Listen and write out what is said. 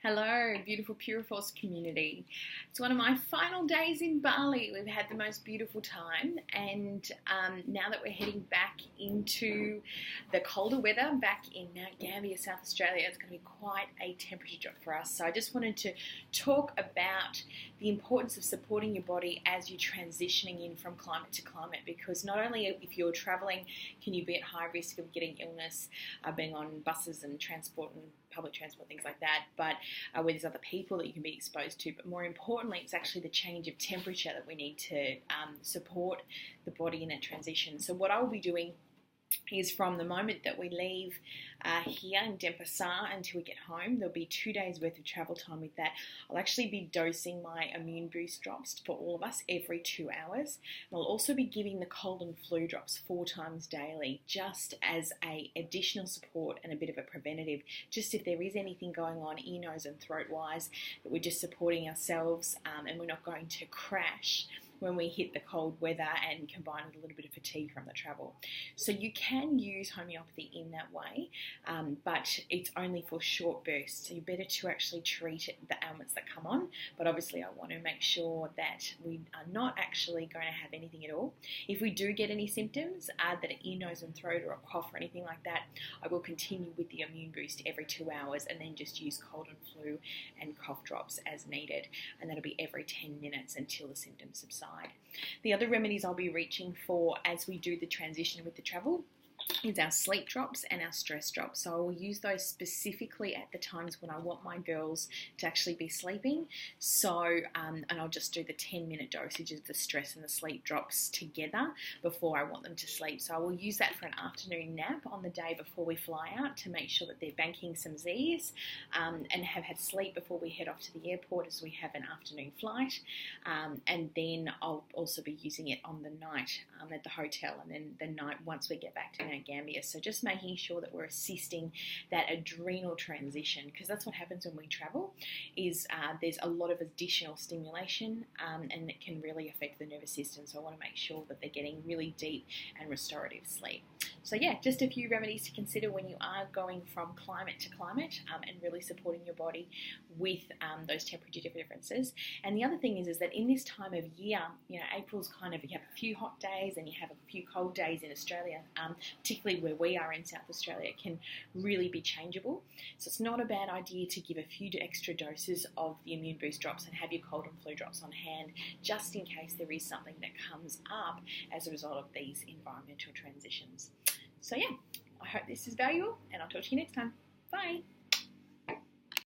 Hello, beautiful Puraforce community. It's one of my final days in Bali. We've had the most beautiful time, and now that we're heading back into the colder weather, back in Mount Gambier, South Australia, it's going to be quite a temperature drop for us. So I just wanted to talk about the importance of supporting your body as you're transitioning in from climate to climate, because not only if you're travelling can you be at high risk of getting illness, being on buses and transport and public transport, things like that, but where there's other people that you can be exposed to. But more importantly, it's actually the change of temperature that we need to support the body in that transition. So what I will be doing is from the moment that we leave here in Denpasar until we get home, there'll be 2 days worth of travel time with that. I'll actually be dosing my immune boost drops for all of us every 2 hours. And I'll also be giving the cold and flu drops 4 times daily, just as a additional support and a bit of a preventative, just if there is anything going on ear, nose and throat wise, that we're just supporting ourselves and we're not going to crash when we hit the cold weather and combine with a little bit of fatigue from the travel. So you can use homeopathy in that way, but it's only for short bursts. So you're better to actually treat the ailments that come on. But obviously I want to make sure that we are not actually going to have anything at all. If we do get any symptoms that are ear, nose and throat or a cough or anything like that, I will continue with the immune boost every 2 hours and then just use cold and flu and cough drops as needed. And that'll be every 10 minutes until the symptoms subside. The other remedies I'll be reaching for as we do the transition with the travel is our sleep drops and our stress drops. So I will use those specifically at the times when I want my girls to actually be sleeping. So, and I'll just do the 10-minute dosage of the stress and the sleep drops together before I want them to sleep. So I will use that for an afternoon nap on the day before we fly out to make sure that they're banking some Z's and have had sleep before we head off to the airport as we have an afternoon flight. And then I'll also be using it on the night at the hotel, and then the night once we get back to Mount Gambier. So just making sure that we're assisting that adrenal transition, because that's what happens when we travel, is there's a lot of additional stimulation and it can really affect the nervous system. So I want to make sure that they're getting really deep and restorative sleep. So yeah, just a few remedies to consider when you are going from climate to climate and really supporting your body with those temperature differences. And the other thing is that in this time of year, April's kind of, you have a few hot days and you have a few cold days in Australia, particularly where we are in South Australia, it can really be changeable. So it's not a bad idea to give a few extra doses of the immune boost drops and have your cold and flu drops on hand, just in case there is something that comes up as a result of these environmental transitions. So yeah, I hope this is valuable and I'll talk to you next time. Bye.